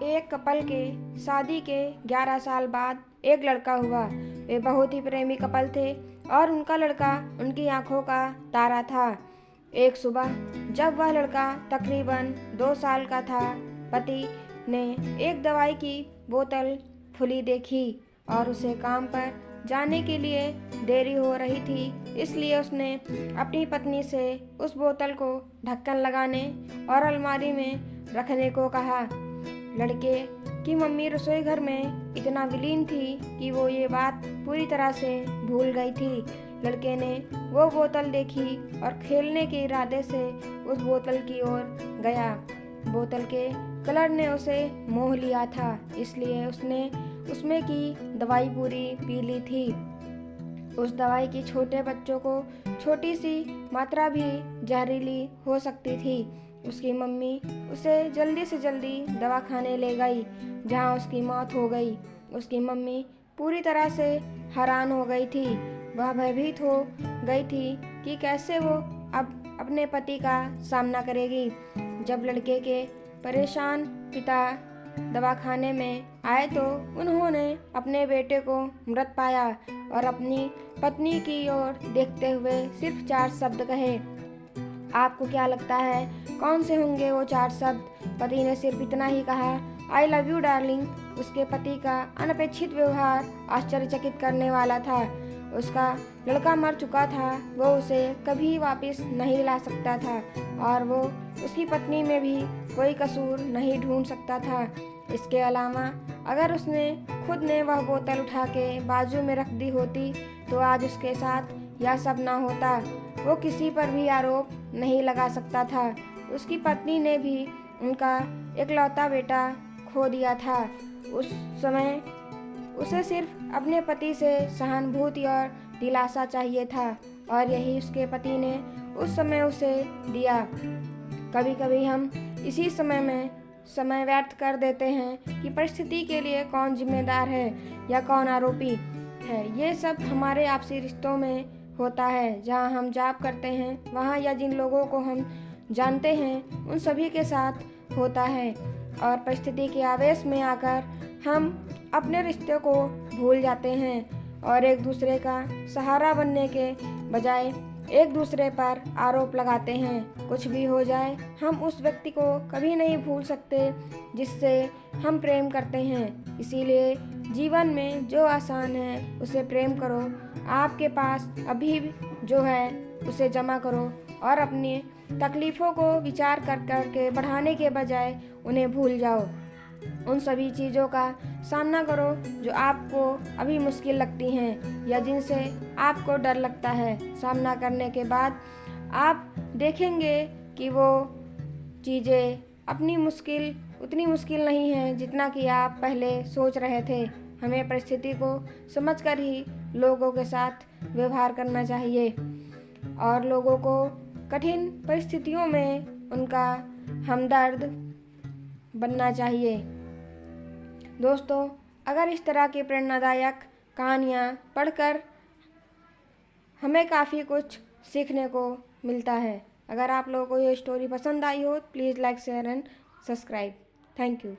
एक कपल के शादी के 11 साल बाद एक लड़का हुआ। वे बहुत ही प्रेमी कपल थे और उनका लड़का उनकी आंखों का तारा था। एक सुबह जब वह लड़का तकरीबन 2 साल का था, पति ने एक दवाई की बोतल खुली देखी और उसे काम पर जाने के लिए देरी हो रही थी, इसलिए उसने अपनी पत्नी से उस बोतल को ढक्कन लगाने और अलमारी में रखने को कहा। लड़के की मम्मी रसोई घर में इतना विलीन थी कि वो ये बात पूरी तरह से भूल गई थी। लड़के ने वो बोतल देखी और खेलने के इरादे से उस बोतल की ओर गया। बोतल के कलर ने उसे मोह लिया था, इसलिए उसने उसमें की दवाई पूरी पी ली थी। उस दवाई की छोटे बच्चों को छोटी सी मात्रा भी जहरीली हो सकती थी। उसकी मम्मी उसे जल्दी से जल्दी दवाखाने ले गई, जहां उसकी मौत हो गई। उसकी मम्मी पूरी तरह से हैरान हो गई थी। वह भयभीत हो गई थी कि कैसे वो अब अपने पति का सामना करेगी। जब लड़के के परेशान पिता दवाखाने में आए तो उन्होंने अपने बेटे को मृत पाया और अपनी पत्नी की ओर देखते हुए सिर्फ 4 शब्द कहे। आपको क्या लगता है कौन से होंगे वो 4 शब्द? पति ने सिर्फ इतना ही कहा, आई लव यू डार्लिंग। उसके पति का अनपेक्षित व्यवहार आश्चर्यचकित करने वाला था। उसका लड़का मर चुका था, वो उसे कभी वापस नहीं ला सकता था और वो उसकी पत्नी में भी कोई कसूर नहीं ढूंढ सकता था। इसके अलावा अगर उसने खुद ने वह बोतल उठा के बाजू में रख दी होती तो आज उसके साथ यह सब ना होता। वो किसी पर भी आरोप नहीं लगा सकता था। उसकी पत्नी ने भी उनका इकलौता बेटा खो दिया था। उस समय उसे सिर्फ अपने पति से सहानुभूति और दिलासा चाहिए था और यही उसके पति ने उस समय उसे दिया। कभी कभी हम इसी समय में समय व्यर्थ कर देते हैं कि परिस्थिति के लिए कौन जिम्मेदार है या कौन आरोपी है। ये सब हमारे आपसी रिश्तों में होता है। जहाँ हम जॉब करते हैं वहाँ या जिन लोगों को हम जानते हैं उन सभी के साथ होता है और परिस्थिति के आवेश में आकर हम अपने रिश्ते को भूल जाते हैं और एक दूसरे का सहारा बनने के बजाय एक दूसरे पर आरोप लगाते हैं। कुछ भी हो जाए हम उस व्यक्ति को कभी नहीं भूल सकते जिससे हम प्रेम करते हैं। इसीलिए जीवन में जो आसान है उसे प्रेम करो। आपके पास अभी जो है उसे जमा करो और अपनी तकलीफ़ों को विचार कर के बढ़ाने के बजाय उन्हें भूल जाओ। उन सभी चीज़ों का सामना करो जो आपको अभी मुश्किल लगती हैं या जिनसे आपको डर लगता है। सामना करने के बाद आप देखेंगे कि वो चीज़ें उतनी मुश्किल नहीं है जितना कि आप पहले सोच रहे थे। हमें परिस्थिति को समझकर ही लोगों के साथ व्यवहार करना चाहिए और लोगों को कठिन परिस्थितियों में उनका हमदर्द बनना चाहिए। दोस्तों, अगर इस तरह की प्रेरणादायक कहानियाँ पढ़कर हमें काफ़ी कुछ सीखने को मिलता है। अगर आप लोगों को ये स्टोरी पसंद आई हो please like share and subscribe. Thank you.